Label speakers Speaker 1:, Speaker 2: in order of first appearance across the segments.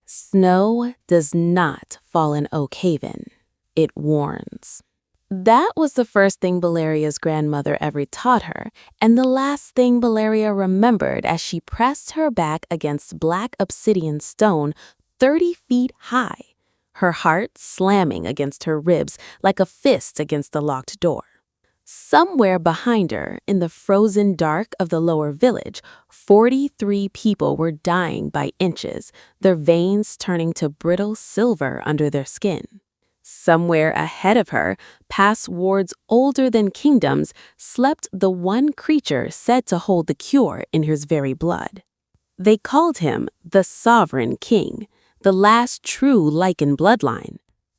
Speaker 1: Snow does not fall in Oak Haven. It warns. That was the first thing Vaeloria's grandmother ever taught her, and the last thing Vaeloria remembered as she pressed her back against black obsidian stone 30 feet high, her heart slamming against her ribs like a fist against the locked door. Somewhere behind her, in the frozen dark of the lower village, 43 people were dying by inches, their veins turning to brittle silver under their skin. Somewhere ahead of her, past wards older than kingdoms, slept the one creature said to hold the cure in his very blood. They called him the Sovereign King, the last true Lycan bloodline,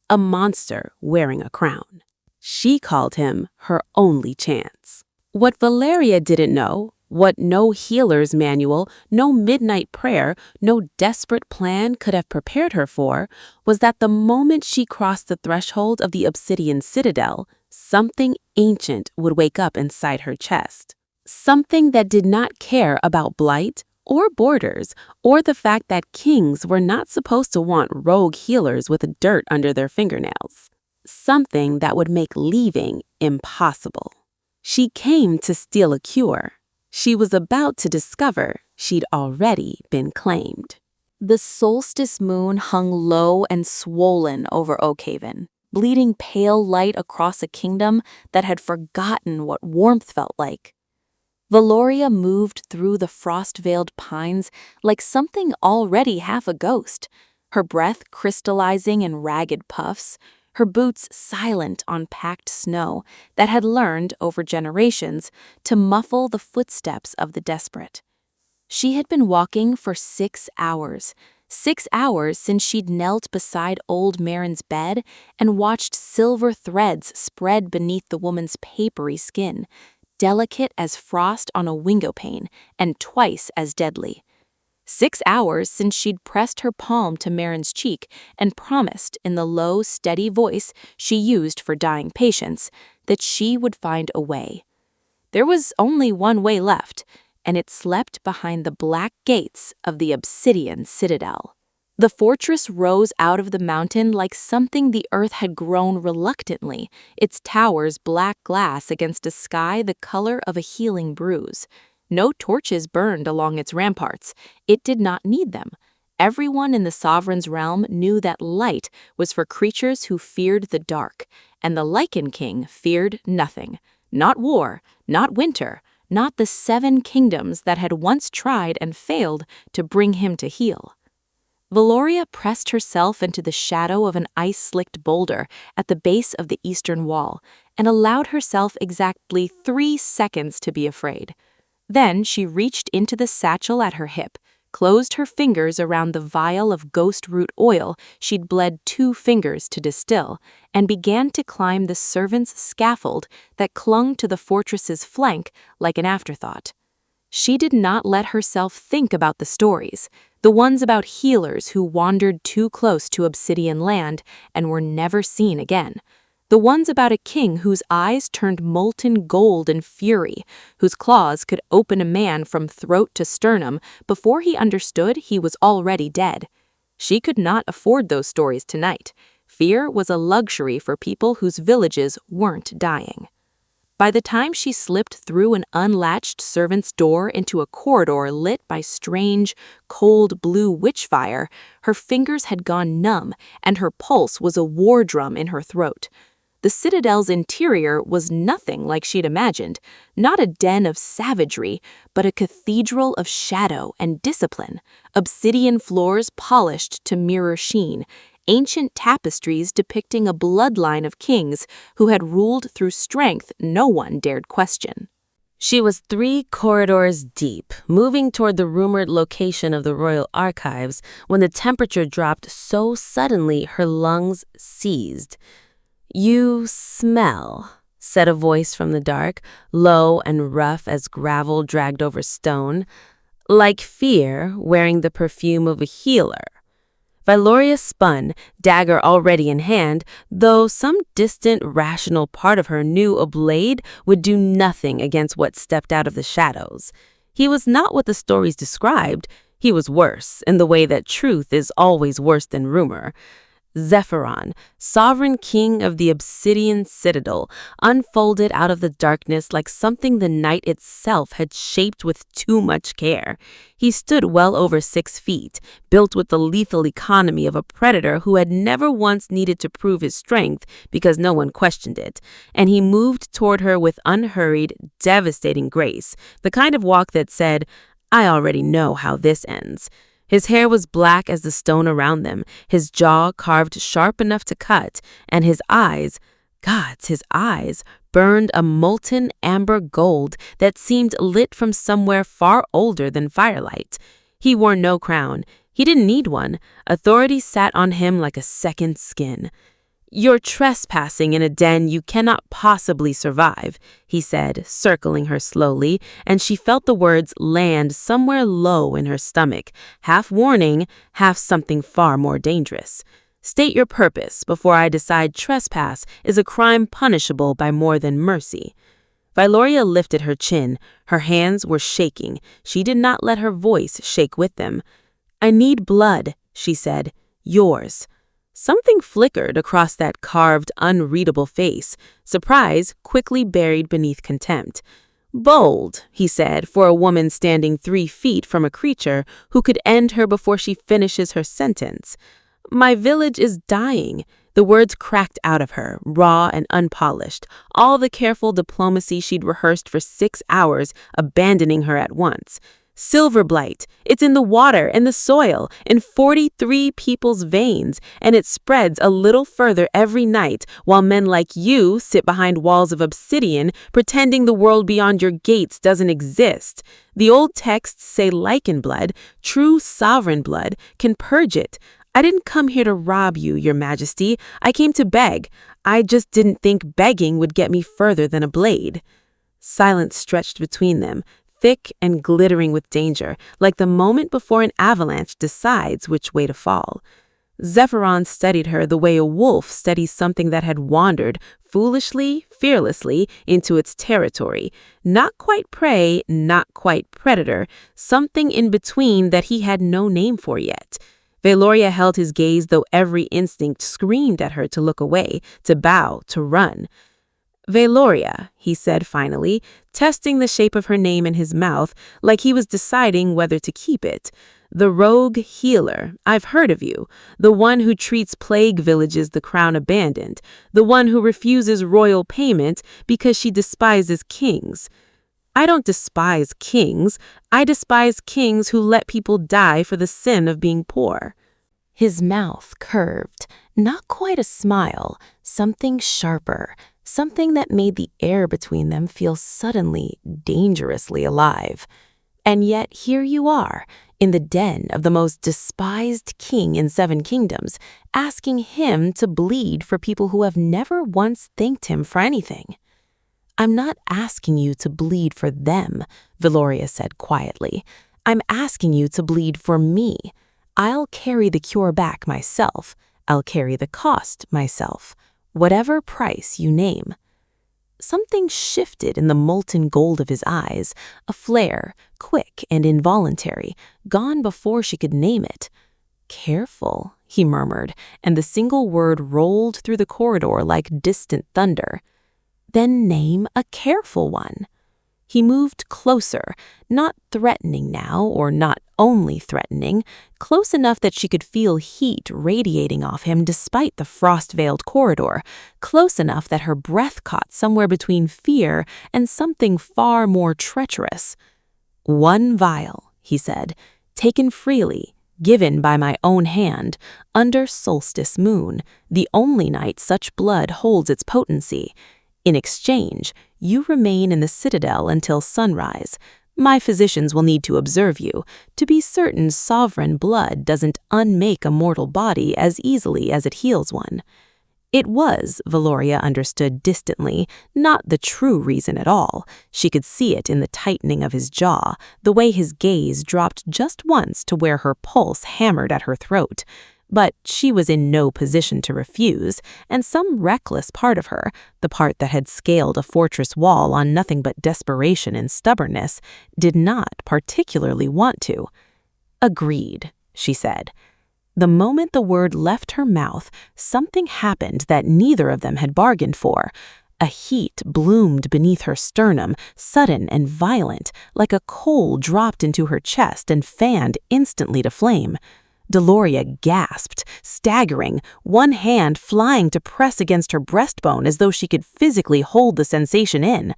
Speaker 1: a monster wearing a crown. She called him her only chance. What Vaeloria didn't know, what no healer's manual, no midnight prayer, no desperate plan could have prepared her for, was that the moment she crossed the threshold of the Obsidian Citadel, something ancient would wake up inside her chest. Something that did not care about blight or borders, or the fact that kings were not supposed to want rogue healers with dirt under their fingernails. Something that would make leaving impossible. She came to steal a cure. She was about to discover she'd already been claimed. The solstice moon hung low and swollen over Oak Haven, bleeding pale light across a kingdom that had forgotten what warmth felt like. Vaeloria moved through the frost-veiled pines like something already half a ghost, her breath crystallizing in ragged puffs, her boots silent on packed snow that had learned over generations to muffle the footsteps of the desperate. She had been walking for 6 hours, 6 hours since she'd knelt beside old Marin's bed and watched silver threads spread beneath the woman's papery skin, delicate as frost on a window pane and twice as deadly. 6 hours since she'd pressed her palm to Marin's cheek and promised in the low, steady voice she used for dying patients that she would find a way. There was only one way left, and it slept behind the black gates of the Obsidian Citadel. The fortress rose out of the mountain like something the earth had grown reluctantly, its towers black glass against a sky the color of a healing bruise. No torches burned along its ramparts. It did not need them. Everyone in the sovereign's realm knew that light was for creatures who feared the dark, and the Lycan King feared nothing. Not war, not winter, not the 7 kingdoms that had once tried and failed to bring him to heel. Vaeloria pressed herself into the shadow of an ice-slicked boulder at the base of the eastern wall and allowed herself exactly 3 seconds to be afraid. Then she reached into the satchel at her hip, closed her fingers around the vial of ghost root oil she'd bled 2 fingers to distill, and began to climb the servants' scaffold that clung to the fortress's flank like an afterthought. She did not let herself think about the stories, the ones about healers who wandered too close to Obsidian land and were never seen again. The ones about a king whose eyes turned molten gold in fury, whose claws could open a man from throat to sternum before he understood he was already dead. She could not afford those stories tonight. Fear was a luxury for people whose villages weren't dying. By the time she slipped through an unlatched servant's door into a corridor lit by strange, cold blue witch fire, her fingers had gone numb and her pulse was a war drum in her throat. The Citadel's interior was nothing like she'd imagined, not a den of savagery, but a cathedral of shadow and discipline, obsidian floors polished to mirror sheen, ancient tapestries depicting a bloodline of kings who had ruled through strength no one dared question. She was 3 corridors deep, moving toward the rumored location of the royal archives when the temperature dropped so suddenly her lungs seized. "You smell," said a voice from the dark, low and rough as gravel dragged over stone, "like fear wearing the perfume of a healer." Vaeloria spun, dagger already in hand, though some distant, rational part of her knew a blade would do nothing against what stepped out of the shadows. He was not what the stories described. He was worse, in the way that truth is always worse than rumor. Zephyron, sovereign king of the Obsidian Citadel, unfolded out of the darkness like something the night itself had shaped with too much care. He stood well over 6 feet, built with the lethal economy of a predator who had never once needed to prove his strength because no one questioned it, and he moved toward her with unhurried, devastating grace, the kind of walk that said, "I already know how this ends." His hair was black as the stone around them, his jaw carved sharp enough to cut, and his eyes, his eyes, burned a molten amber gold that seemed lit from somewhere far older than firelight. He wore no crown. He didn't need one. Authority sat on him like a second skin. "You're trespassing in a den you cannot possibly survive," he said, circling her slowly, and she felt the words land somewhere low in her stomach, half warning, half something far more dangerous. "State your purpose before I decide trespass is a crime punishable by more than mercy." Vaeloria lifted her chin. Her hands were shaking. She did not let her voice shake with them. "I need blood," she said. "Yours." Something flickered across that carved, unreadable face, surprise quickly buried beneath contempt. "Bold," he said, for a woman standing 3 feet from a creature who could end her before she finishes her sentence. "My village is dying." The words cracked out of her, raw and unpolished, all the careful diplomacy she'd rehearsed for 6 hours abandoning her at once. "Silver-Blight. It's in the water and the soil, in 43 people's veins, and it spreads a little further every night while men like you sit behind walls of obsidian pretending the world beyond your gates doesn't exist. The old texts say Lycan blood, true sovereign blood, can purge it. I didn't come here to rob you, Your Majesty. I came to beg. I just didn't think begging would get me further than a blade." Silence stretched between them, thick and glittering with danger, like the moment before an avalanche decides which way to fall. Zephyron studied her the way a wolf studies something that had wandered, foolishly, fearlessly, into its territory. Not quite prey, not quite predator, something in between that he had no name for yet. Vaeloria held his gaze, though every instinct screamed at her to look away, to bow, to run. "Vaeloria," he said finally, testing the shape of her name in his mouth like he was deciding whether to keep it. "The rogue healer. I've heard of you. The one who treats plague villages the crown abandoned. The one who refuses royal payment because she despises kings." "I don't despise kings. I despise kings who let people die for the sin of being poor." His mouth curved, not quite a smile, something sharper, something that made the air between them feel suddenly, dangerously alive. "And yet here you are, in the den of the most despised king in 7 kingdoms, asking him to bleed for people who have never once thanked him for anything." "I'm not asking you to bleed for them," Vaeloria said quietly. "I'm asking you to bleed for me. I'll carry the cure back myself. I'll carry the cost myself. Whatever price you name." Something shifted in the molten gold of his eyes, a flare, quick and involuntary, gone before she could name it. "Careful," he murmured, and the single word rolled through the corridor like distant thunder. "Then name a careful one." He moved closer, not threatening now, or not only threatening, close enough that she could feel heat radiating off him despite the frost-veiled corridor, close enough that her breath caught somewhere between fear and something far more treacherous. "1 vial," he said, "taken freely, given by my own hand, under solstice moon, the only night such blood holds its potency. In exchange, you remain in the citadel until sunrise. My physicians will need to observe you, to be certain sovereign blood doesn't unmake a mortal body as easily as it heals one." It was, Vaeloria understood distantly, not the true reason at all. She could see it in the tightening of his jaw, the way his gaze dropped just once to where her pulse hammered at her throat. But she was in no position to refuse, and some reckless part of her, the part that had scaled a fortress wall on nothing but desperation and stubbornness, did not particularly want to. Agreed, she said. The moment the word left her mouth, something happened that neither of them had bargained for. A heat bloomed beneath her sternum, sudden and violent, like a coal dropped into her chest and fanned instantly to flame. Vaeloria gasped, staggering, one hand flying to press against her breastbone as though she could physically hold the sensation in.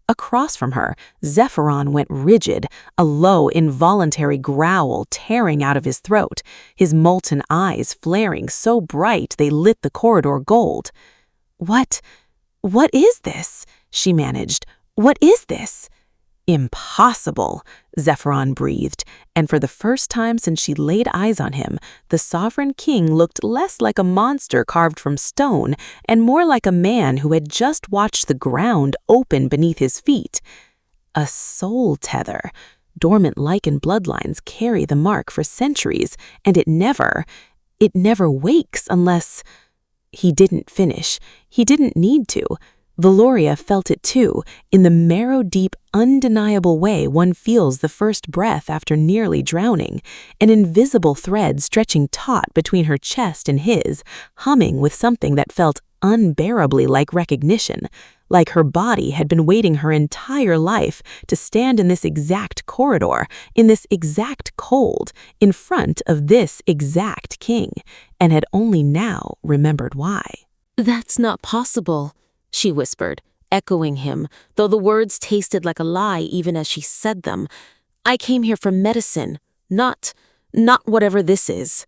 Speaker 1: Across from her, Zephyron went rigid, a low, involuntary growl tearing out of his throat, his molten eyes flaring so bright they lit the corridor gold. What is this?" she managed. "What is this?" "Impossible," Zephyron breathed, and for the first time since she laid eyes on him, the Sovereign King looked less like a monster carved from stone and more like a man who had just watched the ground open beneath his feet. A soul-tether. Dormant Lycan bloodlines carry the mark for centuries, and it never wakes unless... He didn't finish. He didn't need to. Vaeloria felt it too, in the marrow-deep, undeniable way one feels the first breath after nearly drowning, an invisible thread stretching taut between her chest and his, humming with something that felt unbearably like recognition, like her body had been waiting her entire life to stand in this exact corridor, in this exact cold, in front of this exact king, and had only now remembered why.
Speaker 2: "That's not possible," she whispered, echoing him, though the words tasted like a lie even as she said them. "I came here for medicine, not whatever this is."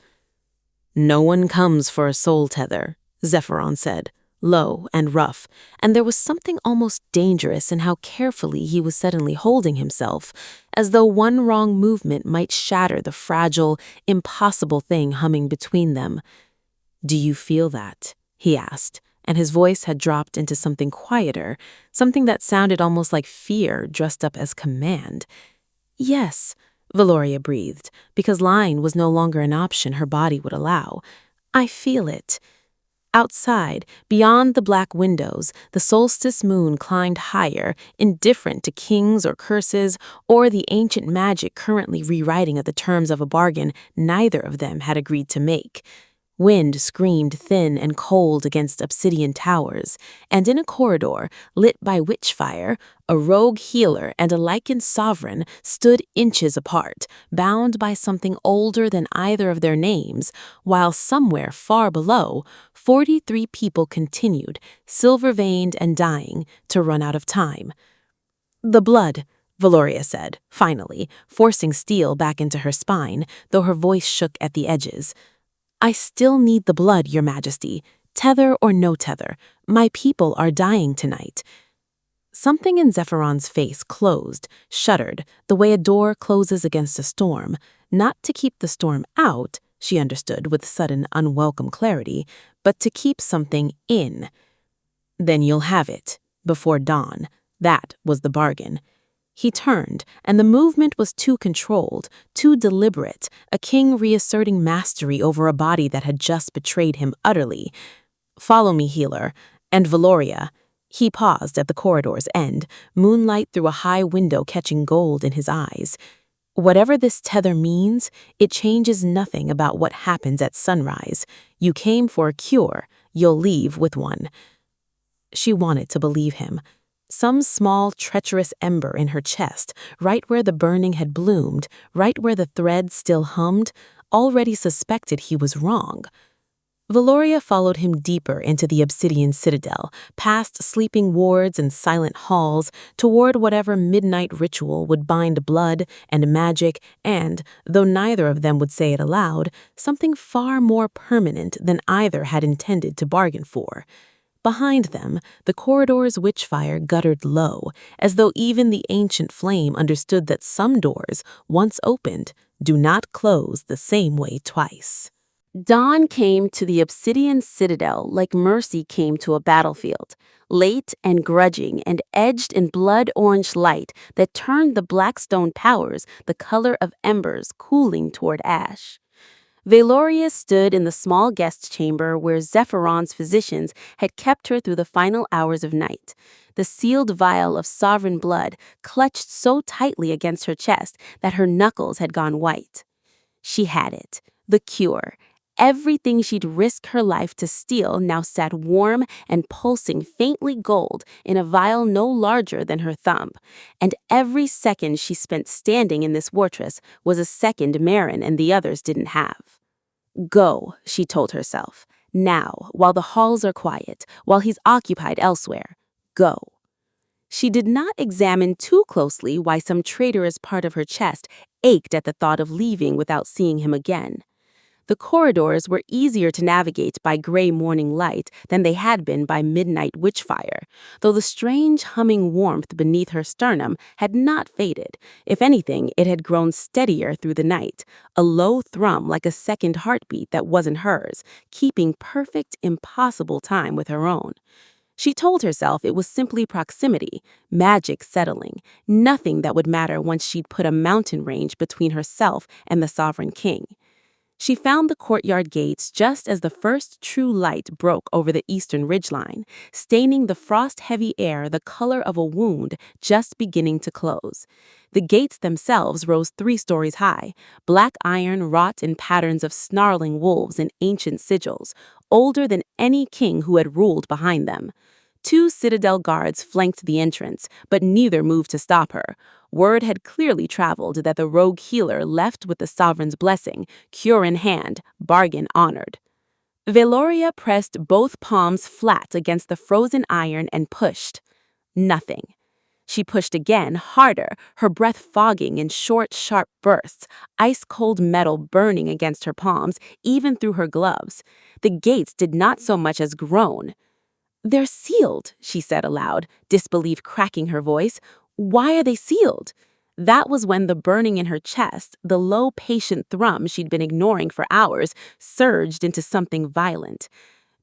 Speaker 2: "No one comes for a soul-tether," Zephyron said, low and rough, and there was something almost dangerous in how carefully he was suddenly holding himself, as though one wrong movement might shatter the fragile, impossible thing humming between them. "Do you feel that?" he asked, and his voice had dropped into something quieter, something that sounded almost like fear dressed up as command. "Yes," Vaeloria breathed, because lying was no longer an option her body would allow. "I feel it." Outside, beyond the black windows, the solstice moon climbed higher, indifferent to kings or curses, or the ancient magic currently rewriting of the terms of a bargain neither of them had agreed to make. Wind screamed thin and cold against obsidian towers, and in a corridor, lit by witchfire, a rogue healer and a Lycan sovereign stood inches apart, bound by something older than either of their names, while somewhere far below, 43 people continued, silver-veined and dying, to run out of time. "The blood," Vaeloria said, finally, forcing steel back into her spine, though her voice shook at the edges. "I still need the blood, Your Majesty. Tether or no tether, my people are dying tonight." Something in Zephyron's face closed, shuddered, the way a door closes against a storm, not to keep the storm out, she understood with sudden unwelcome clarity, but to keep something in. "Then you'll have it, before dawn." That was the bargain. He turned, and the movement was too controlled, too deliberate, a king reasserting mastery over a body that had just betrayed him utterly. "Follow me, healer." And Vaeloria. He paused at the corridor's end, moonlight through a high window catching gold in his eyes. "Whatever this tether means, it changes nothing about what happens at sunrise. You came for a cure, you'll leave with one." She wanted to believe him. Some small, treacherous ember in her chest, right where the burning had bloomed, right where the thread still hummed, already suspected he was wrong. Vaeloria followed him deeper into the Obsidian Citadel, past sleeping wards and silent halls, toward whatever midnight ritual would bind blood and magic and, though neither of them would say it aloud, something far more permanent than either had intended to bargain for. Behind them, the corridor's witchfire guttered low, as though even the ancient flame understood that some doors, once opened, do not close the same way twice. Dawn came to the Obsidian Citadel like mercy came to a battlefield, late and grudging and edged in blood-orange light that turned the black stone towers the color of embers cooling toward ash. Vaeloria stood in the small guest chamber where Zephyron's physicians had kept her through the final hours of night, the sealed vial of sovereign blood clutched so tightly against her chest that her knuckles had gone white.
Speaker 1: She had it. The cure. Everything she'd risk her life to steal now sat warm and pulsing faintly gold in a vial no larger than her thumb. And every second she spent standing in this fortress was a second Marin and the others didn't have. Go, she told herself. Now, while the halls are quiet, while he's occupied elsewhere. Go. She did not examine too closely why some traitorous part of her chest ached at the thought of leaving without seeing him again. The corridors were easier to navigate by gray morning light than they had been by midnight witchfire, though the strange humming warmth beneath her sternum had not faded. If anything, it had grown steadier through the night, a low thrum like a second heartbeat that wasn't hers, keeping perfect, impossible time with her own. She told herself it was simply proximity, magic settling, nothing that would matter once she'd put a mountain range between herself and the Sovereign King. She found the courtyard gates just as the first true light broke over the eastern ridgeline, staining the frost-heavy air the color of a wound just beginning to close. The gates themselves rose 3 stories high, black iron wrought in patterns of snarling wolves and ancient sigils, older than any king who had ruled behind them. 2 citadel guards flanked the entrance, but neither moved to stop her. Word had clearly traveled that the rogue healer left with the sovereign's blessing, cure in hand, bargain honored. Vaeloria pressed both palms flat against the frozen iron and pushed. Nothing. She pushed again, harder, her breath fogging in short, sharp bursts, ice-cold metal burning against her palms, even through her gloves. The gates did not so much as groan. "They're sealed," she said aloud, disbelief cracking her voice. "Why are they sealed?" That was when the burning in her chest, the low, patient thrum she'd been ignoring for hours, surged into something violent.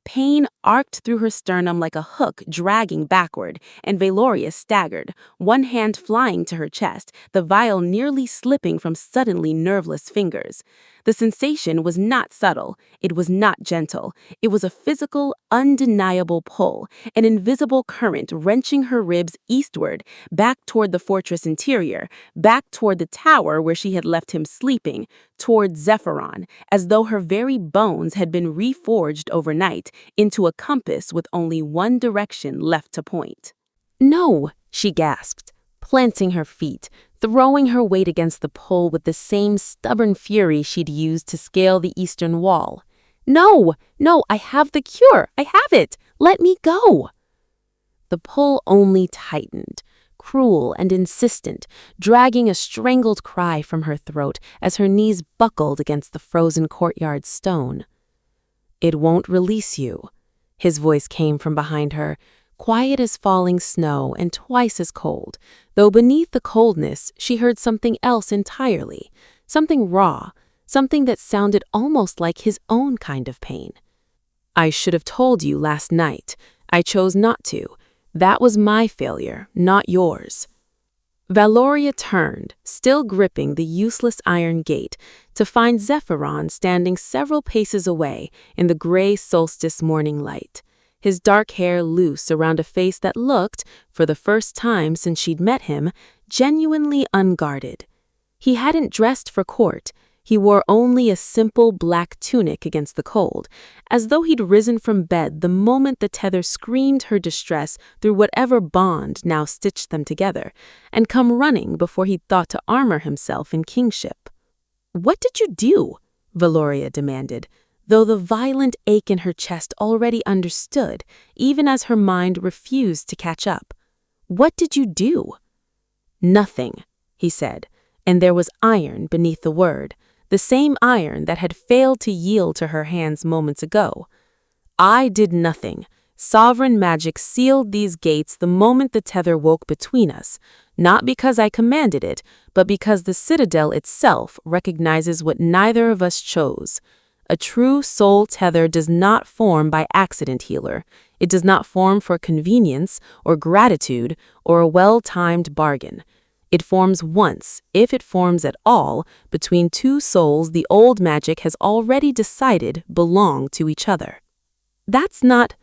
Speaker 1: Pain arced through her sternum like a hook dragging backward, and Vaeloria staggered, one hand flying to her chest, the vial nearly slipping from suddenly nerveless fingers. The sensation was not subtle, it was not gentle. It was a physical, undeniable pull, an invisible current wrenching her ribs eastward, back toward the fortress interior, back toward the tower where she had left him sleeping, toward Zephyron, as though her very bones had been reforged overnight into a compass with only one direction left to point. "No," she gasped, planting her feet, throwing her weight against the pole with the same stubborn fury she'd used to scale the eastern wall. "No, no, I have the cure. I have it. Let me go." The pull only tightened, cruel and insistent, dragging a strangled cry from her throat as her knees buckled against the frozen courtyard stone. "It won't release you." His voice came from behind her, quiet as falling snow and twice as cold, though beneath the coldness she heard something else entirely, something raw, something that sounded almost like his own kind of pain. "I should have told you last night. I chose not to. That was my failure, not yours." Vaeloria turned, still gripping the useless iron gate, to find Zephyron standing several paces away in the gray solstice morning light, his dark hair loose around a face that looked, for the first time since she'd met him, genuinely unguarded. He hadn't dressed for court. He wore only a simple black tunic against the cold, as though he'd risen from bed the moment the tether screamed her distress through whatever bond now stitched them together, and come running before he'd thought to armor himself in kingship. "What did you do?" Vaeloria demanded, though the violent ache in her chest already understood, even as her mind refused to catch up. "What did you do?" "Nothing," he said, and there was iron beneath the word, the same iron that had failed to yield to her hands moments ago. "I did nothing. Sovereign magic sealed these gates the moment the tether woke between us, not because I commanded it, but because the citadel itself recognizes what neither of us chose. A true soul tether does not form by accident, healer. It does not form for convenience or gratitude or a well-timed bargain. It forms once, if it forms at all, between 2 souls the old magic has already decided belong to each other." "That's not—"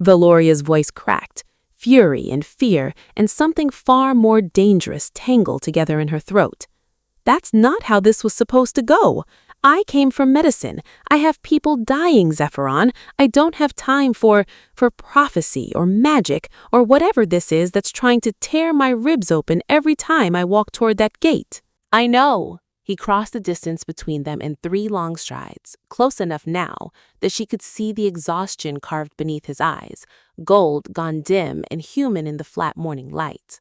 Speaker 1: Vaeloria's voice cracked. Fury and fear and something far more dangerous tangled together in her throat. "That's not how this was supposed to go. I came from medicine. I have people dying, Zephyron. I don't have time for prophecy or magic or whatever this is that's trying to tear my ribs open every time I walk toward that gate." "I know." He crossed the distance between them in 3 long strides, close enough now that she could see the exhaustion carved beneath his eyes, gold gone dim and human in the flat morning light.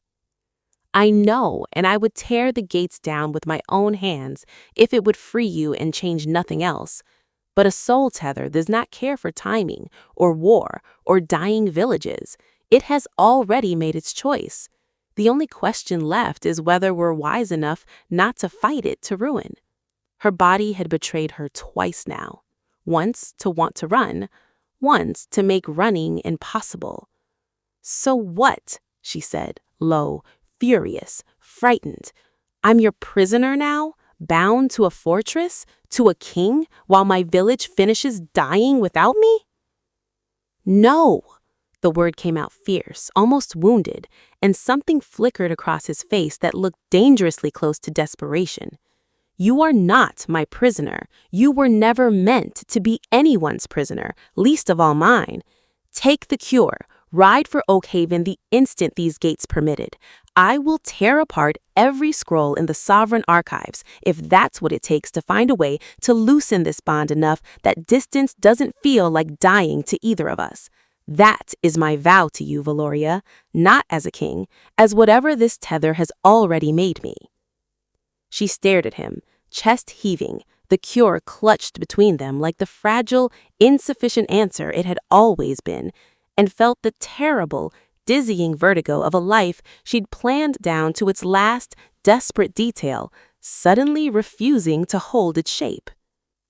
Speaker 1: "I know, and I would tear the gates down with my own hands if it would free you and change nothing else. But a soul-tether does not care for timing, or war, or dying villages. It has already made its choice. The only question left is whether we're wise enough not to fight it to ruin." Her body had betrayed her twice now. Once to want to run, once to make running impossible. "So what?" she said, low, furious, frightened. "I'm your prisoner now, bound to a fortress, to a king, while my village finishes dying without me?" "No!" The word came out fierce, almost wounded, and something flickered across his face that looked dangerously close to desperation. "You are not my prisoner. You were never meant to be anyone's prisoner, least of all mine. Take the cure. Ride for Oakhaven the instant these gates permitted. I will tear apart every scroll in the Sovereign archives if that's what it takes to find a way to loosen this bond enough that distance doesn't feel like dying to either of us. That is my vow to you, Vaeloria, not as a king, as whatever this tether has already made me." She stared at him, chest heaving, the cure clutched between them like the fragile, insufficient answer it had always been, and felt the terrible, dizzying vertigo of a life she'd planned down to its last, desperate detail, suddenly refusing to hold its shape.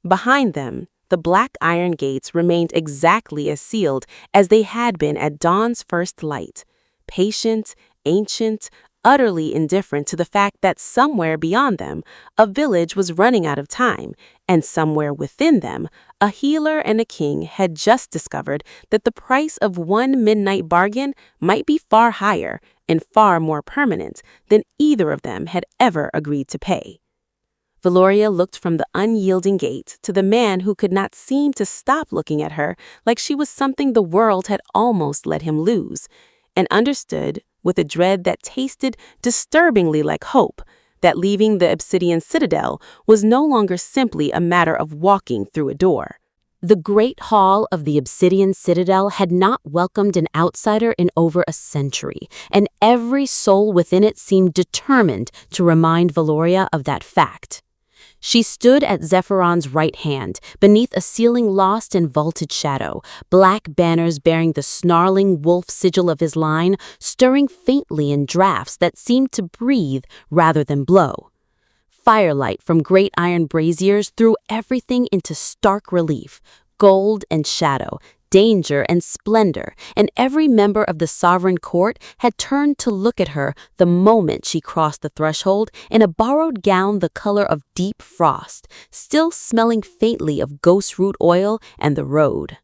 Speaker 1: Behind them, the black iron gates remained exactly as sealed as they had been at dawn's first light, patient, ancient, utterly indifferent to the fact that somewhere beyond them, a village was running out of time, and somewhere within them, a healer and a king had just discovered that the price of one midnight bargain might be far higher and far more permanent than either of them had ever agreed to pay. Vaeloria looked from the unyielding gate to the man who could not seem to stop looking at her like she was something the world had almost let him lose, and understood, with a dread that tasted disturbingly like hope, that leaving the Obsidian Citadel was no longer simply a matter of walking through a door. The great hall of the Obsidian Citadel had not welcomed an outsider in over a century, and every soul within it seemed determined to remind Vaeloria of that fact. She stood at Zephyron's right hand, beneath a ceiling lost in vaulted shadow, black banners bearing the snarling wolf sigil of his line, stirring faintly in drafts that seemed to breathe rather than blow. Firelight from great iron braziers threw everything into stark relief, gold and shadow, danger and splendor, and every member of the sovereign court had turned to look at her the moment she crossed the threshold in a borrowed gown the color of deep frost, still smelling faintly of ghost root oil and the road.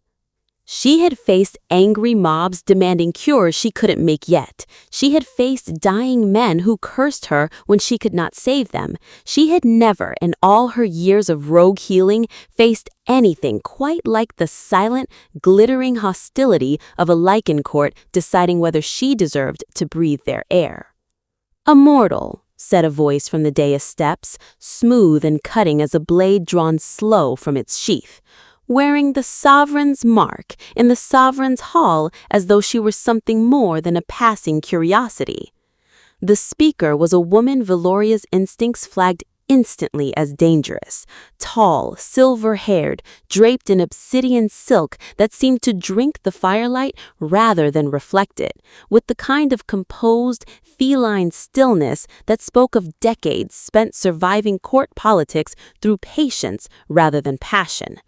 Speaker 1: She had faced angry mobs demanding cures she couldn't make yet. She had faced dying men who cursed her when she could not save them. She had never, in all her years of rogue healing, faced anything quite like the silent, glittering hostility of a Lycan court deciding whether she deserved to breathe their air. "A mortal," said a voice from the dais steps, smooth and cutting as a blade drawn slow from its sheath, "wearing the sovereign's mark in the sovereign's hall as though she were something more than a passing curiosity." The speaker was a woman Vaeloria's instincts flagged instantly as dangerous, tall, silver-haired, draped in obsidian silk that seemed to drink the firelight rather than reflect it, with the kind of composed, feline stillness that spoke of decades spent surviving court politics through patience rather than passion.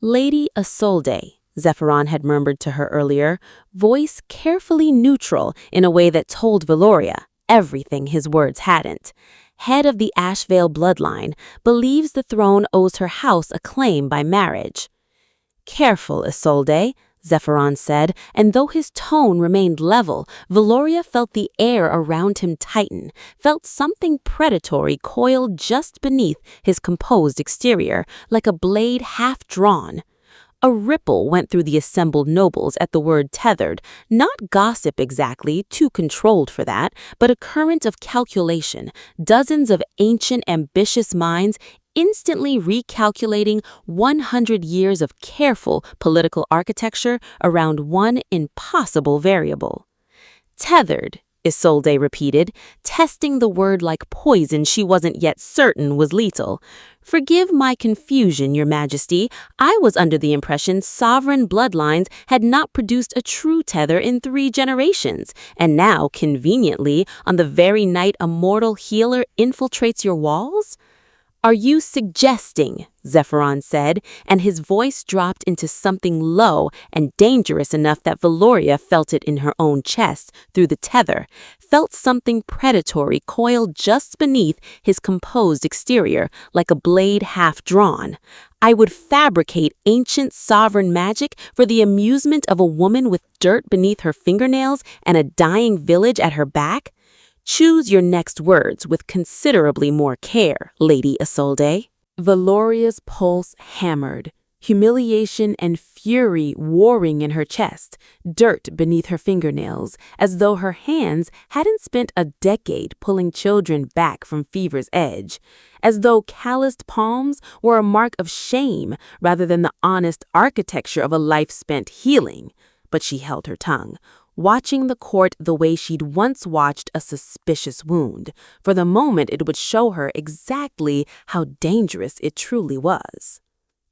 Speaker 1: "Lady Isolde," Zephyron had murmured to her earlier, voice carefully neutral in a way that told Vaeloria everything his words hadn't. "Head of the Ashvale bloodline, believes the throne owes her house a claim by marriage." "Careful, Isolde,"
Speaker 2: Zephyron said, and though his tone remained level, Vaeloria felt the air around him tighten, felt something predatory coiled just beneath his composed exterior, like a blade half-drawn. A ripple went through the assembled nobles at the word tethered, not gossip exactly, too controlled for that, but a current of calculation, dozens of ancient, ambitious minds instantly recalculating 100 years of careful political architecture around one impossible variable. Tethered, Isolde repeated, testing the word like poison she wasn't yet certain was lethal. Forgive my confusion, Your Majesty. I was under the impression sovereign bloodlines had not produced a true tether in 3 generations, and now, conveniently, on the very night a mortal healer infiltrates your walls? Are you suggesting, Zephyron said, and his voice dropped into something low and dangerous enough that Vaeloria felt it in her own chest through the tether, felt something predatory coiled just beneath his composed exterior, like a blade half-drawn. I would fabricate ancient sovereign magic for the amusement of a woman with dirt beneath her fingernails and a dying village at her back? Choose your next words with considerably more care, Lady Isolde.
Speaker 1: Vaeloria's pulse hammered, humiliation and fury warring in her chest, dirt beneath her fingernails, as though her hands hadn't spent a decade pulling children back from fever's edge, as though calloused palms were a mark of shame rather than the honest architecture of a life spent healing. But she held her tongue, watching the court the way she'd once watched a suspicious wound. For the moment it would show her exactly how dangerous it truly was.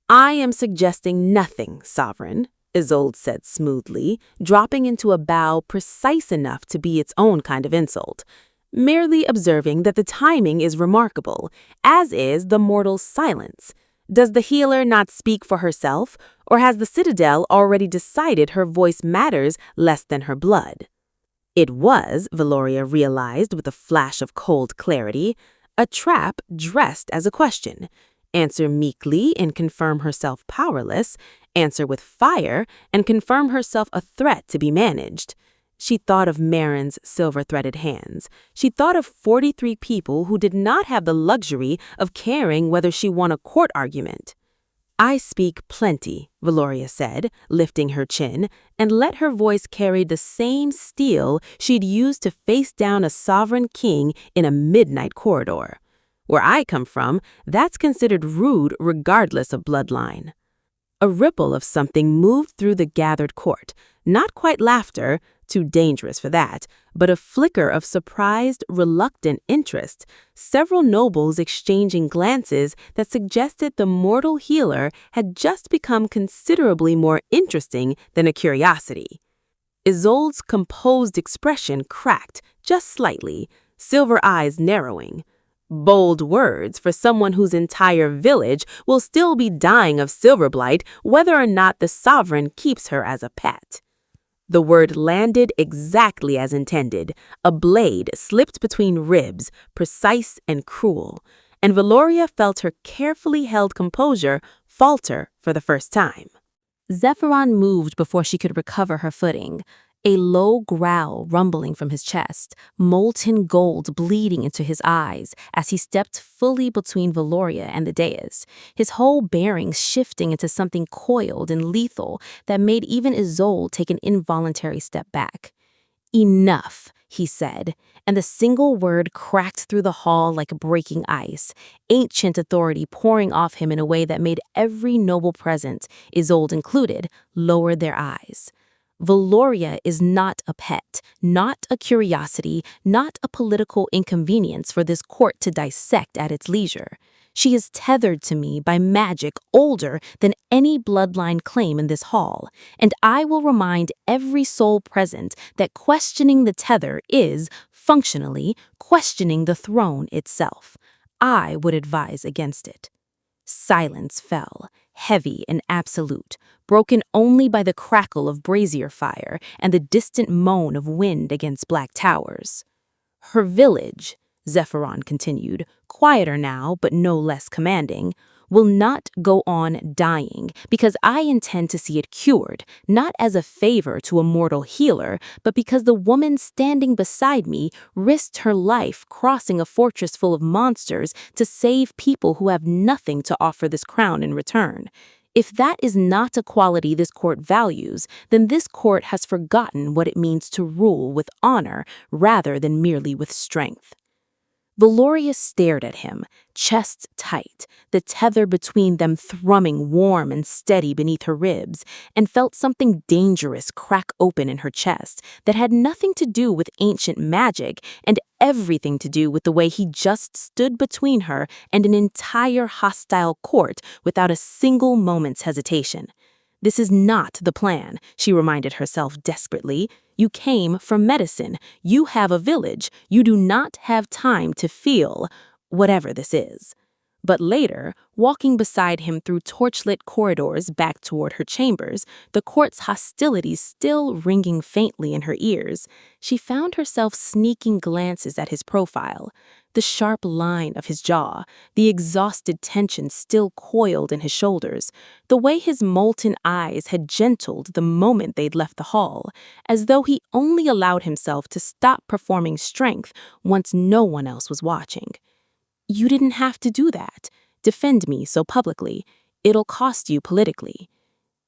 Speaker 1: I am suggesting nothing, Sovereign, Isolde said smoothly, dropping into a bow precise enough to be its own kind of insult. Merely observing that the timing is remarkable, as is the mortal's silence. Does the healer not speak for herself, or has the Citadel already decided her voice matters less than her blood? It was, Vaeloria realized with a flash of cold clarity, a trap dressed as a question. Answer meekly and confirm herself powerless, answer with fire and confirm herself a threat to be managed. She thought of Marin's silver-threaded hands. She thought of 43 people who did not have the luxury of caring whether she won a court argument. I speak plenty, Vaeloria said, lifting her chin, and let her voice carry the same steel she'd used to face down a sovereign king in a midnight corridor. Where I come from, that's considered rude regardless of bloodline. A ripple of something moved through the gathered court, not quite laughter, too dangerous for that, but a flicker of surprised, reluctant interest, several nobles exchanging glances that suggested the mortal healer had just become considerably more interesting than a curiosity. Isolde's composed expression cracked just slightly, silver eyes narrowing. Bold words for someone whose entire village will still be dying of Silver-Blight whether or not the sovereign keeps her as a pet. The word landed exactly as intended. A blade slipped between ribs, precise and cruel, and Vaeloria felt her carefully held composure falter for the first time.
Speaker 2: Zephyron moved before she could recover her footing. A low growl rumbling from his chest, molten gold bleeding into his eyes as he stepped fully between Vaeloria and the dais, his whole bearing shifting into something coiled and lethal that made even Isolde take an involuntary step back. Enough, he said, and the single word cracked through the hall like breaking ice, ancient authority pouring off him in a way that made every noble present, Isolde included, lower their eyes. Vaeloria is not a pet, not a curiosity, not a political inconvenience for this court to dissect at its leisure. She is tethered to me by magic older than any bloodline claim in this hall, and I will remind every soul present that questioning the tether is, functionally, questioning the throne itself. I would advise against it. Silence fell, heavy and absolute, broken only by the crackle of brazier fire and the distant moan of wind against black towers. Her village, Zephyron continued, quieter now but no less commanding,
Speaker 1: will not go on dying, because I intend to see it cured, not as a favor to a mortal healer, but because the woman standing beside me risked her life crossing a fortress full of monsters to save people who have nothing to offer this crown in return. If that is not a quality this court values, then this court has forgotten what it means to rule with honor rather than merely with strength. Vaeloria stared at him, chest tight, the tether between them thrumming warm and steady beneath her ribs, and felt something dangerous crack open in her chest that had nothing to do with ancient magic and everything to do with the way he just stood between her and an entire hostile court without a single moment's hesitation. This is not the plan, she reminded herself desperately. You came from medicine. You have a village. You do not have time to feel whatever this is. But later, walking beside him through torchlit corridors back toward her chambers, the court's hostilities still ringing faintly in her ears, she found herself sneaking glances at his profile. The sharp line of his jaw, the exhausted tension still coiled in his shoulders, the way his molten eyes had gentled the moment they'd left the hall, as though he only allowed himself to stop performing strength once no one else was watching. You didn't have to do that. Defend me so publicly. It'll cost you politically.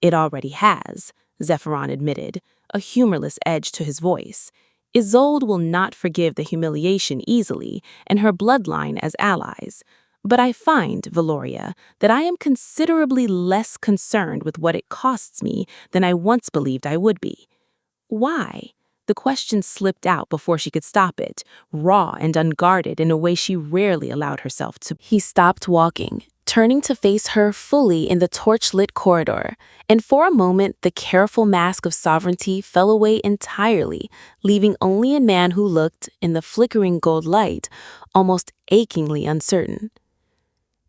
Speaker 1: It already has, Zephyron admitted, a humorless edge to his voice. Isolde will not forgive the humiliation easily, and her bloodline as allies. But I find, Vaeloria, that I am considerably less concerned with what it costs me than I once believed I would be. Why? The question slipped out before she could stop it, raw and unguarded in a way she rarely allowed herself to. He stopped walking, turning to face her fully in the torch-lit corridor, and for a moment the careful mask of sovereignty fell away entirely, leaving only a man who looked, in the flickering gold light, almost achingly uncertain.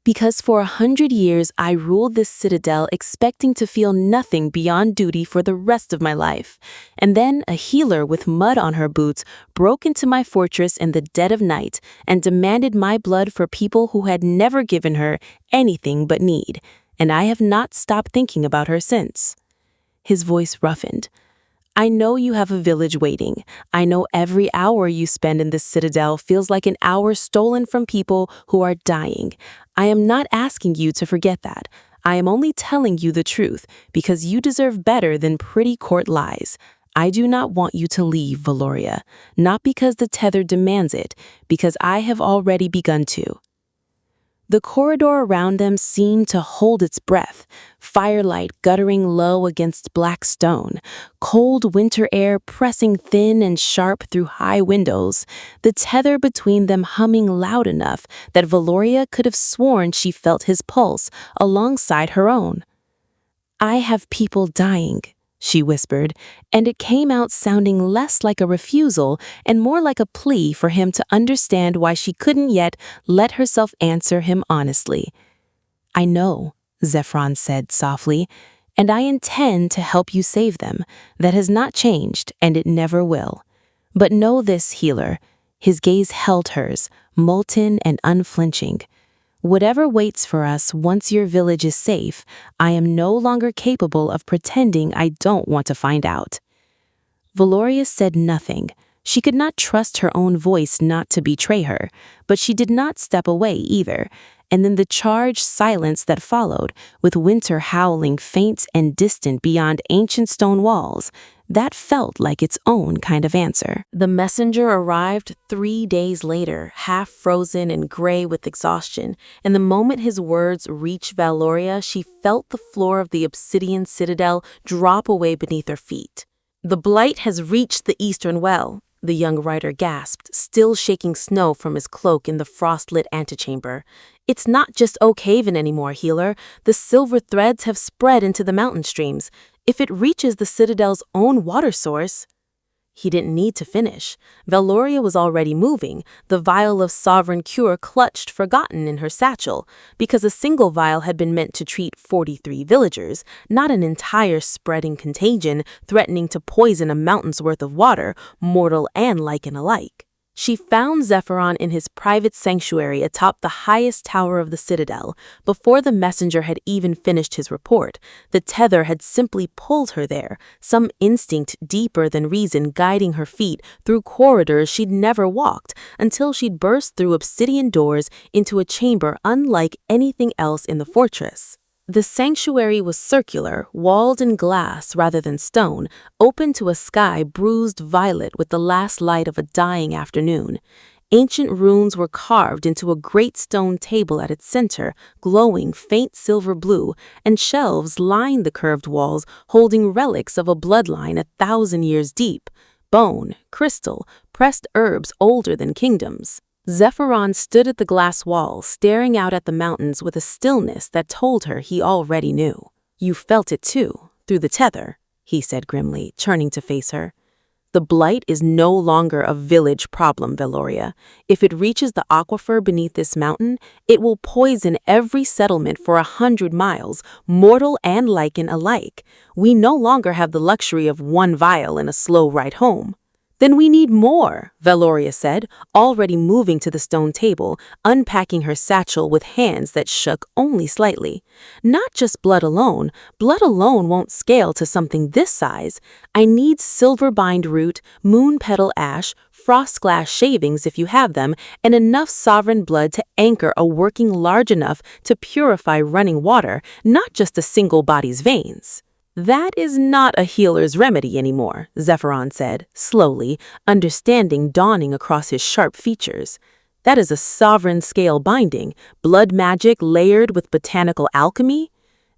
Speaker 1: Because for 100 years I ruled this citadel expecting to feel nothing beyond duty for the rest of my life, and then a healer with mud on her boots broke into my fortress in the dead of night and demanded my blood for people who had never given her anything but need, and I have not stopped thinking about her since. His voice roughened. I know you have a village waiting. I know every hour you spend in this citadel feels like an hour stolen from people who are dying. I am not asking you to forget that. I am only telling you the truth, because you deserve better than pretty court lies. I do not want you to leave, Vaeloria, not because the tether demands it, because I have already begun to. The corridor around them seemed to hold its breath, firelight guttering low against black stone, cold winter air pressing thin and sharp through high windows, the tether between them humming loud enough that Vaeloria could have sworn she felt his pulse alongside her own. I have people dying, she whispered, and it came out sounding less like a refusal and more like a plea for him to understand why she couldn't yet let herself answer him honestly. I know, Zephyron said softly, and I intend to help you save them. That has not changed, and it never will. But know this, healer. His gaze held hers, molten and unflinching. Whatever waits for us once your village is safe, I am no longer capable of pretending I don't want to find out. Vaeloria said nothing. She could not trust her own voice not to betray her, but she did not step away either. And then the charged silence that followed, with winter howling faint and distant beyond ancient stone walls, that felt like its own kind of answer. The messenger arrived 3 days later, half frozen and gray with exhaustion, and the moment his words reached Vaeloria, she felt the floor of the Obsidian Citadel drop away beneath her feet. The blight has reached the eastern well, the young writer gasped, still shaking snow from his cloak in the frost-lit antechamber. It's not just Oak Haven anymore, healer. The silver threads have spread into the mountain streams. If it reaches the Citadel's own water source... He didn't need to finish. Vaeloria was already moving, the vial of sovereign cure clutched forgotten in her satchel, because a single vial had been meant to treat 43 villagers, not an entire spreading contagion threatening to poison a mountain's worth of water, mortal and Lycan alike. She found Zephyron in his private sanctuary atop the highest tower of the Citadel. Before the messenger had even finished his report, the tether had simply pulled her there, some instinct deeper than reason guiding her feet through corridors she'd never walked, until she'd burst through obsidian doors into a chamber unlike anything else in the fortress. The sanctuary was circular, walled in glass rather than stone, open to a sky bruised violet with the last light of a dying afternoon. Ancient runes were carved into a great stone table at its center, glowing faint silver blue, and shelves lined the curved walls holding relics of a bloodline 1,000 years deep. Bone, crystal, pressed herbs older than kingdoms. Zephyron stood at the glass wall, staring out at the mountains with a stillness that told her he already knew. "You felt it too, through the tether," he said grimly, turning to face her. "The blight is no longer a village problem, Vaeloria. If it reaches the aquifer beneath this mountain, it will poison every settlement for 100 miles, mortal and Lycan alike. We no longer have the luxury of one vial and a slow ride home." "Then we need more," Vaeloria said, already moving to the stone table, unpacking her satchel with hands that shook only slightly. "Not just blood alone. Blood alone won't scale to something this size. I need silver-bind root, moon petal ash, frost glass shavings if you have them, and enough sovereign blood to anchor a working large enough to purify running water, not just a single body's veins." "That is not a healer's remedy anymore," Zephyron said, slowly, understanding dawning across his sharp features. "That is a sovereign-scale binding, blood magic layered with botanical alchemy."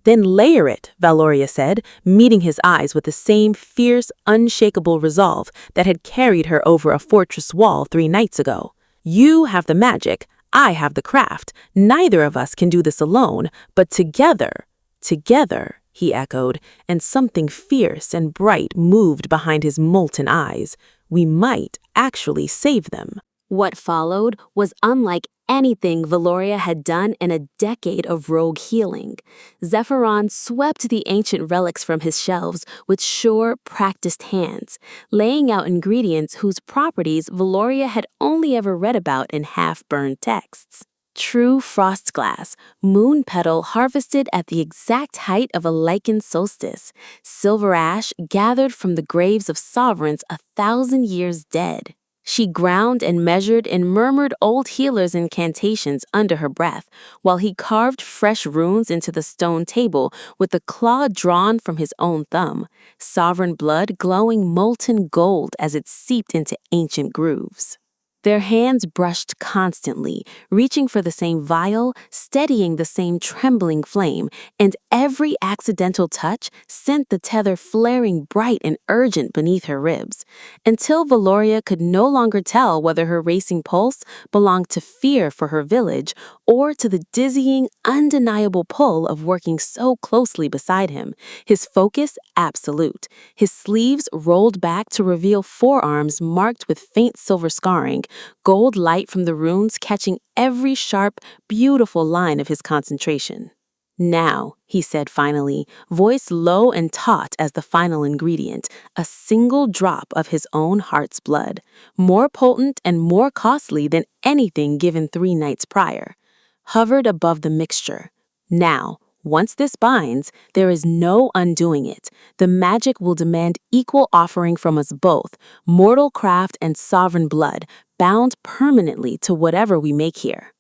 Speaker 1: "Then layer it," Vaeloria said, meeting his eyes with the same fierce, unshakable resolve that had carried her over a fortress wall 3 nights ago. "You have the magic, I have the craft. Neither of us can do this alone, but together." "Together," he echoed, and something fierce and bright moved behind his molten eyes. "We might actually save them."
Speaker 2: What followed was unlike anything Vaeloria had done in a decade of rogue healing. Zephyron swept the ancient relics from his shelves with sure, practiced hands, laying out ingredients whose properties Vaeloria had only ever read about in half-burned texts. True frost glass, moon petal harvested at the exact height of a Lycan solstice, silver ash gathered from the graves of sovereigns 1,000 years dead. She ground and measured and murmured old healers' incantations under her breath, while he carved fresh runes into the stone table with the claw drawn from his own thumb, sovereign blood glowing molten gold as it seeped into ancient grooves. Their hands brushed constantly, reaching for the same vial, steadying the same trembling flame, and every accidental touch sent the tether flaring bright and urgent beneath her ribs, until Vaeloria could no longer tell whether her racing pulse belonged to fear for her village or to the dizzying, undeniable pull of working so closely beside him, his focus absolute, his sleeves rolled back to reveal forearms marked with faint silver scarring, gold light from the runes catching every sharp, beautiful line of his concentration. "Now," he said finally, voice low and taut as the final ingredient, a single drop of his own heart's blood, more potent and more costly than anything given 3 nights prior, hovered above the mixture. "Now, once this binds, there is no undoing it. The magic will demand equal offering from us both, mortal craft and sovereign blood, bound permanently to whatever we make here."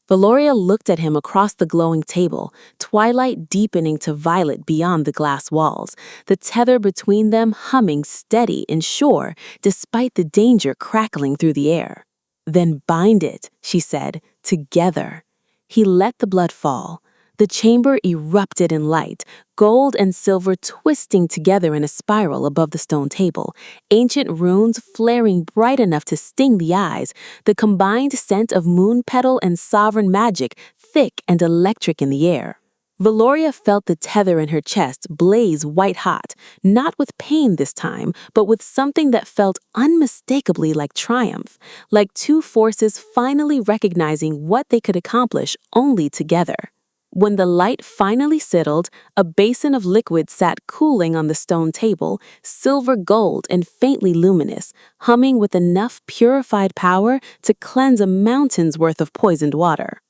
Speaker 2: Vaeloria looked at him across the glowing table, twilight deepening to violet beyond the glass walls, the tether between them humming steady and sure, despite the danger crackling through the air. "Then bind it," she said, "together." He let the blood fall. The chamber erupted in light, gold and silver twisting together in a spiral above the stone table, ancient runes flaring bright enough to sting the eyes, the combined scent of moon petal and sovereign magic thick and electric in the air. Vaeloria felt the tether in her chest blaze white-hot, not with pain this time, but with something that felt unmistakably like triumph, like 2 forces finally recognizing what they could accomplish only together.
Speaker 1: When the light finally settled, a basin of liquid sat cooling on the stone table, silver gold and faintly luminous, humming with enough purified power to cleanse a mountain's worth of poisoned water.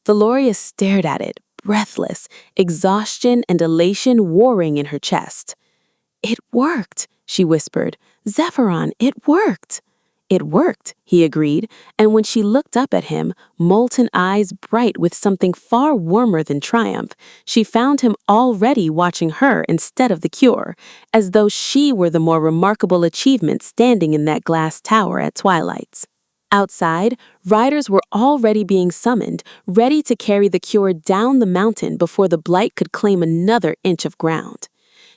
Speaker 1: Vaeloria stared at it, breathless, exhaustion and elation warring in her chest. "It worked," she whispered. "Zephyron, it worked." "It worked," he agreed, and when she looked up at him, molten eyes bright with something far warmer than triumph, she found him already watching her instead of the cure, as though she were the more remarkable achievement standing in that glass tower at twilights. Outside, riders were already being summoned, ready to carry the cure down the mountain before the blight could claim another inch of ground.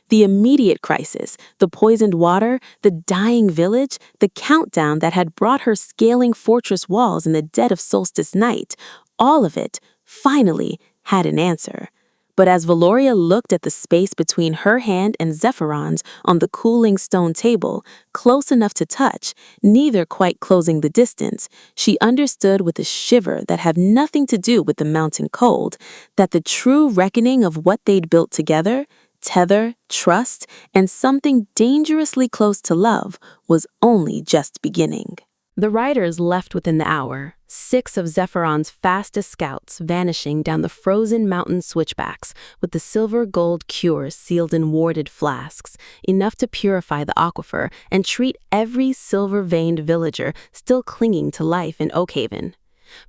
Speaker 1: The immediate crisis, the poisoned water, the dying village, the countdown that had brought her scaling fortress walls in the dead of solstice night, all of it, finally, had an answer. But as Vaeloria looked at the space between her hand and Zephyron's on the cooling stone table, close enough to touch, neither quite closing the distance, she understood with a shiver that had nothing to do with the mountain cold, that the true reckoning of what they'd built together, tether, trust, and something dangerously close to love, was only just beginning. The riders left within the hour, 6 of Zephyron's fastest scouts vanishing down the frozen mountain switchbacks with the silver-gold cure sealed in warded flasks, enough to purify the aquifer and treat every silver-veined villager still clinging to life in Oakhaven.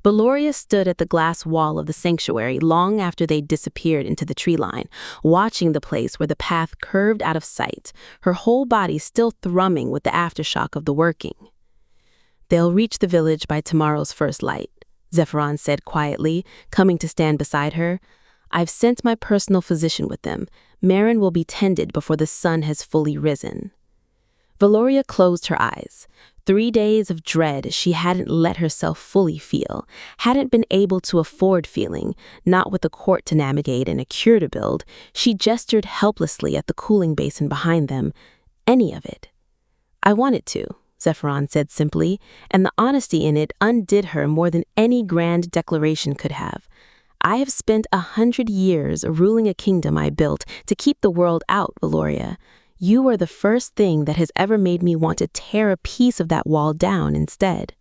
Speaker 1: Vaeloria stood at the glass wall of the sanctuary long after they'd disappeared into the tree line, watching the place where the path curved out of sight, her whole body still thrumming with the aftershock of the working. "They'll reach the village by tomorrow's first light," Zephyron said quietly, coming to stand beside her. "I've sent my personal physician with them. Marin will be tended before the sun has fully risen." Vaeloria closed her eyes. 3 days of dread she hadn't let herself fully feel, hadn't been able to afford feeling, not with a court to navigate and a cure to build. She gestured helplessly at the cooling basin behind them. "Any of it." "I wanted to," Zephyron said simply, and the honesty in it undid her more than any grand declaration could have. "I have spent 100 years ruling a kingdom I built to keep the world out, Vaeloria. You are the first thing that has ever made me want to tear a piece of that wall down instead."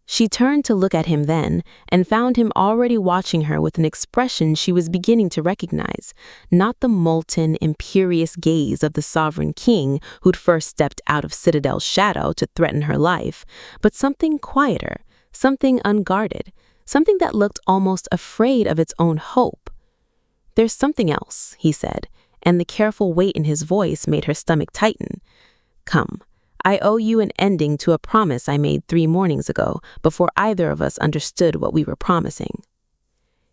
Speaker 1: She turned to look at him then, and found him already watching her with an expression she was beginning to recognize, not the molten, imperious gaze of the Sovereign King who'd first stepped out of Citadel's shadow to threaten her life, but something quieter, something unguarded, something that looked almost afraid of its own hope. "There's something else," he said, and the careful weight in his voice made her stomach tighten. "Come, I owe you an ending to a promise I made 3 mornings ago, before either of us understood what we were promising."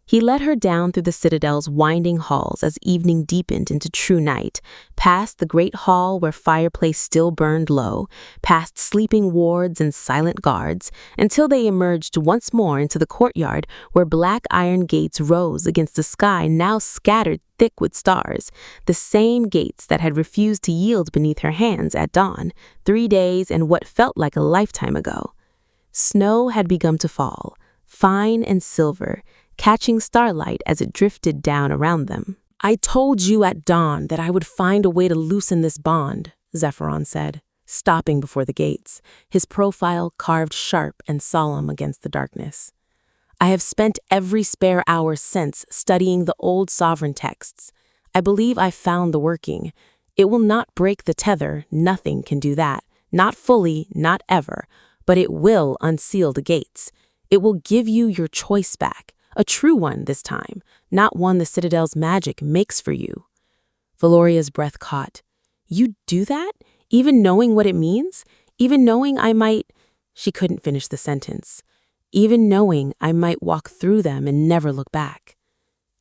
Speaker 1: He led her down through the Citadel's winding halls as evening deepened into true night, past the great hall where fireplace still burned low, past sleeping wards and silent guards, until they emerged once more into the courtyard where black iron gates rose against a sky now scattered thick with stars, the same gates that had refused to yield beneath her hands at dawn, 3 days and what felt like a lifetime ago. Snow had begun to fall, fine and silver, catching starlight as it drifted down around them. "I told you at dawn that I would find a way to loosen this bond," Zephyron said, stopping before the gates, his profile carved sharp and solemn against the darkness. "I have spent every spare hour since studying the old sovereign texts. I believe I found the working. It will not break the tether, nothing can do that, not fully, not ever, but it will unseal the gates. It will give you your choice back. A true one this time, not one the Citadel's magic makes for you." Vaeloria's breath caught. "You do that? Even knowing what it means? Even knowing I might—" She couldn't finish the sentence. "Even knowing I might walk through them and never look back."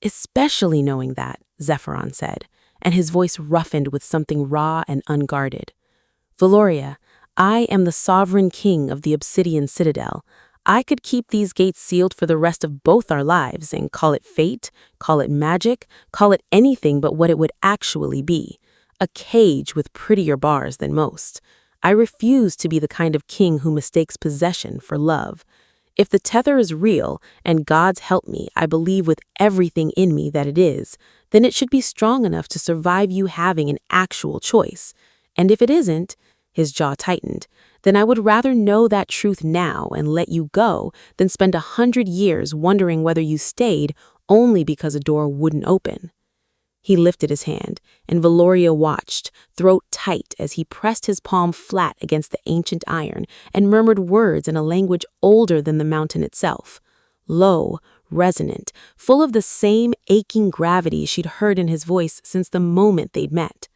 Speaker 1: "Especially knowing that," Zephyron said, and his voice roughened with something raw and unguarded. "Vaeloria, I am the Sovereign King of the Obsidian Citadel. I could keep these gates sealed for the rest of both our lives and call it fate, call it magic, call it anything but what it would actually be. A cage with prettier bars than most. I refuse to be the kind of king who mistakes possession for love. If the tether is real, and God's help me, I believe with everything in me that it is, then it should be strong enough to survive you having an actual choice. And if it isn't, his jaw tightened, then I would rather know that truth now and let you go than spend 100 years wondering whether you stayed only because a door wouldn't open. He lifted his hand, and Vaeloria watched, throat tight, as he pressed his palm flat against the ancient iron and murmured words in a language older than the mountain itself. Low, resonant, full of the same aching gravity she'd heard in his voice since the moment they'd met.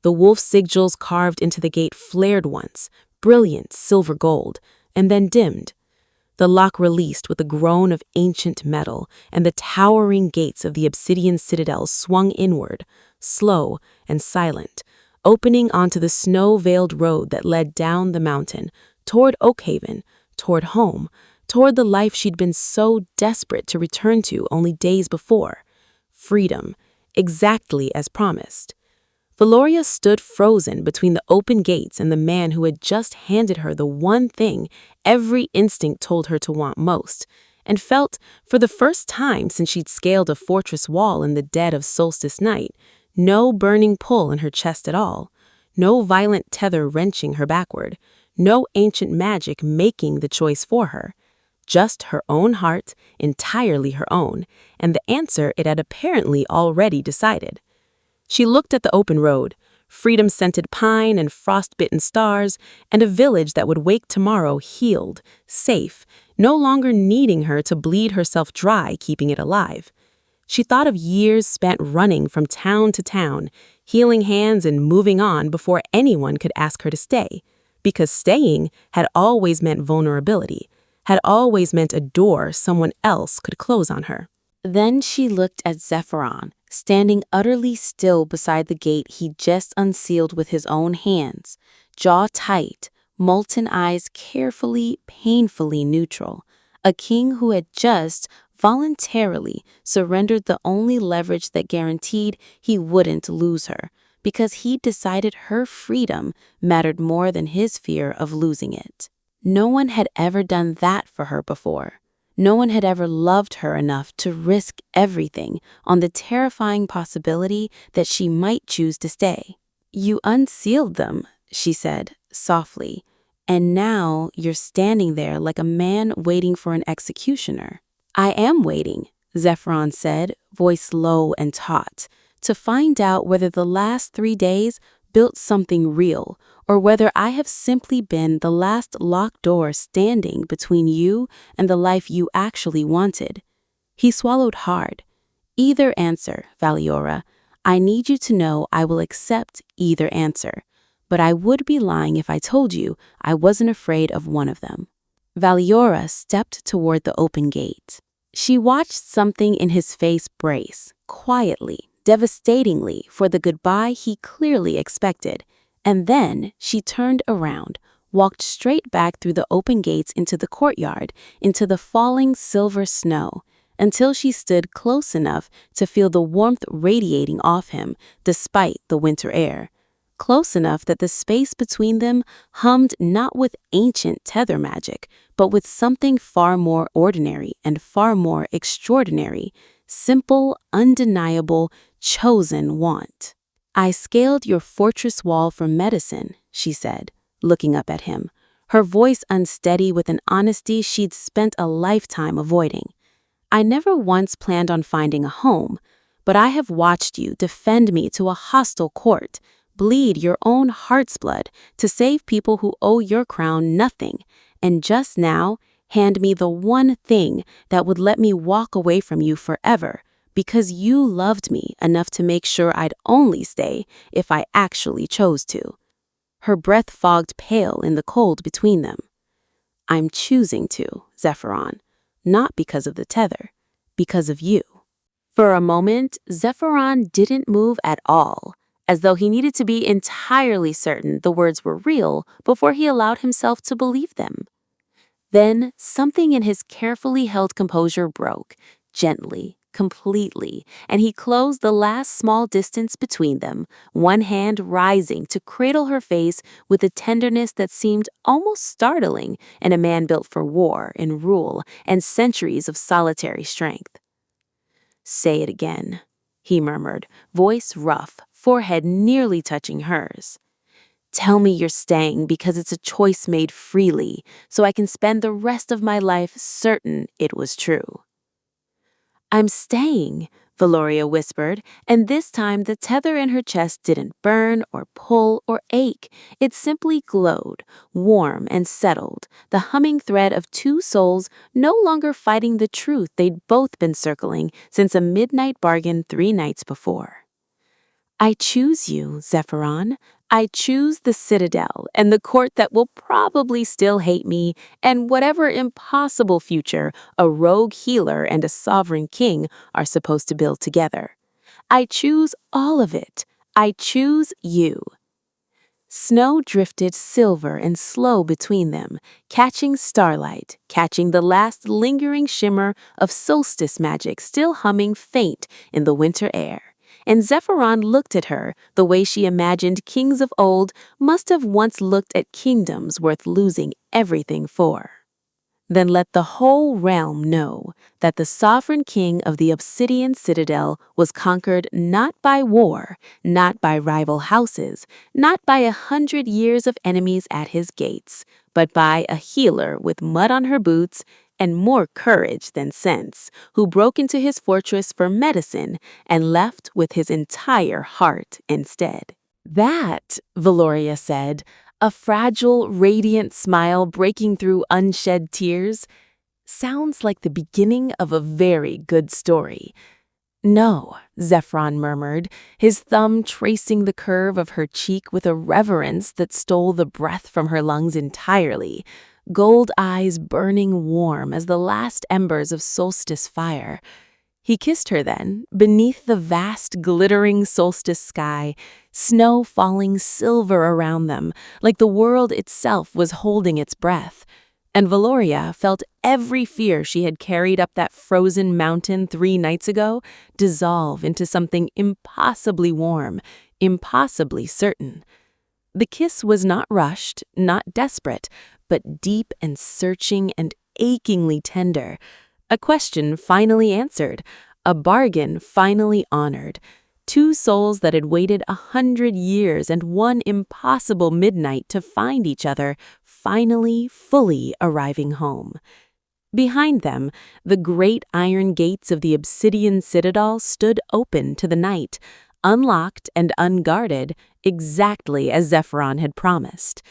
Speaker 1: The wolf sigils carved into the gate flared once, brilliant silver gold, and then dimmed. The lock released with a groan of ancient metal, and the towering gates of the Obsidian Citadel swung inward, slow and silent, opening onto the snow-veiled road that led down the mountain, toward Oakhaven, toward home, toward the life she'd been so desperate to return to only days before. Freedom, exactly as promised. Vaeloria stood frozen between the open gates and the man who had just handed her the one thing every instinct told her to want most, and felt, for the first time since she'd scaled a fortress wall in the dead of solstice night, no burning pull in her chest at all, no violent tether wrenching her backward, no ancient magic making the choice for her. Just her own heart, entirely her own, and the answer it had apparently already decided. She looked at the open road, freedom-scented pine and frost-bitten stars, and a village that would wake tomorrow healed, safe, no longer needing her to bleed herself dry keeping it alive. She thought of years spent running from town to town, healing hands and moving on before anyone could ask her to stay, because staying had always meant vulnerability, had always meant a door someone else could close on her. Then she looked at Zephyron, standing utterly still beside the gate he'd just unsealed with his own hands, jaw tight, molten eyes carefully, painfully neutral, a king who had just, voluntarily, surrendered the only leverage that guaranteed he wouldn't lose her, because he'd decided her freedom mattered more than his fear of losing it. No one had ever done that for her before. No one had ever loved her enough to risk everything on the terrifying possibility that she might choose to stay. "You unsealed them," she said, softly, "and now you're standing there like a man waiting for an executioner." "I am waiting," Zephyron said, voice low and taut, "to find out whether the last 3 days built something real, or whether I have simply been the last locked door standing between you and the life you actually wanted." He swallowed hard. "Either answer, Vaeloria. I need you to know I will accept either answer, but I would be lying if I told you I wasn't afraid of one of them." Vaeloria stepped toward the open gate. She watched something in his face brace, quietly, devastatingly, for the goodbye he clearly expected, and then she turned around, walked straight back through the open gates into the courtyard, into the falling silver snow, until she stood close enough to feel the warmth radiating off him despite the winter air, close enough that the space between them hummed not with ancient tether magic, but with something far more ordinary and far more extraordinary, simple, undeniable, chosen want. "I scaled your fortress wall for medicine," she said, looking up at him, her voice unsteady with an honesty she'd spent a lifetime avoiding. "I never once planned on finding a home, but I have watched you defend me to a hostile court, bleed your own heart's blood to save people who owe your crown nothing, and just now hand me the one thing that would let me walk away from you forever, because you loved me enough to make sure I'd only stay if I actually chose to." Her breath fogged pale in the cold between them. "I'm choosing to, Zephyron, not because of the tether, because of you." For a moment, Zephyron didn't move at all, as though he needed to be entirely certain the words were real before he allowed himself to believe them. Then something in his carefully held composure broke, gently, completely, and he closed the last small distance between them, one hand rising to cradle her face with a tenderness that seemed almost startling in a man built for war and rule and centuries of solitary strength. "Say it again," he murmured, voice rough, forehead nearly touching hers. "Tell me you're staying because it's a choice made freely, so I can spend the rest of my life certain it was true." "I'm staying," Vaeloria whispered, and this time the tether in her chest didn't burn or pull or ache. It simply glowed, warm and settled, the humming thread of two souls no longer fighting the truth they'd both been circling since a midnight bargain 3 nights before. "I choose you, Zephyron. I choose the Citadel and the court that will probably still hate me and whatever impossible future a rogue healer and a sovereign king are supposed to build together. I choose all of it. I choose you." Snow drifted silver and slow between them, catching starlight, catching the last lingering shimmer of solstice magic still humming faint in the winter air. And Zephyron looked at her the way she imagined kings of old must have once looked at kingdoms worth losing everything for. "Then let the whole realm know that the sovereign king of the Obsidian Citadel was conquered not by war, not by rival houses, not by 100 years of enemies at his gates, but by a healer with mud on her boots and more courage than sense, who broke into his fortress for medicine and left with his entire heart instead." "That," Vaeloria said, a fragile, radiant smile breaking through unshed tears, "sounds like the beginning of a very good story." "No," Zephyron murmured, his thumb tracing the curve of her cheek with a reverence that stole the breath from her lungs entirely, gold eyes burning warm as the last embers of solstice fire. He kissed her then, beneath the vast, glittering solstice sky, snow falling silver around them, like the world itself was holding its breath. And Vaeloria felt every fear she had carried up that frozen mountain 3 nights ago dissolve into something impossibly warm, impossibly certain. The kiss was not rushed, not desperate, but deep and searching and achingly tender. A question finally answered, a bargain finally honored. 2 souls that had waited 100 years and 1 impossible midnight to find each other, finally, fully arriving home. Behind them, the great iron gates of the Obsidian Citadel stood open to the night, unlocked and unguarded, exactly as Zephyron had promised.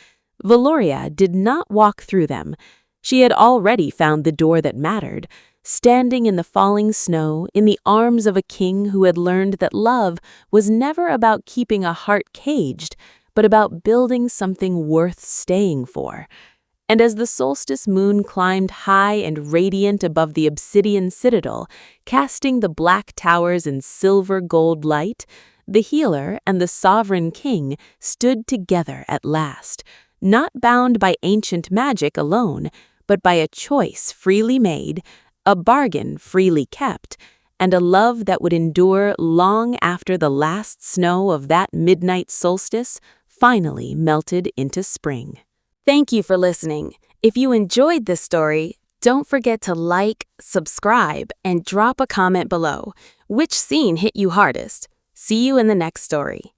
Speaker 1: Vaeloria did not walk through them. She had already found the door that mattered, standing in the falling snow in the arms of a king who had learned that love was never about keeping a heart caged, but about building something worth staying for. And as the solstice moon climbed high and radiant above the Obsidian Citadel, casting the black towers in silver-gold light, the healer and the sovereign king stood together at last, not bound by ancient magic alone, but by a choice freely made, a bargain freely kept, and a love that would endure long after the last snow of that midnight solstice finally melted into spring. Thank you for listening. If you enjoyed this story, don't forget to like, subscribe, and drop a comment below. Which scene hit you hardest? See you in the next story.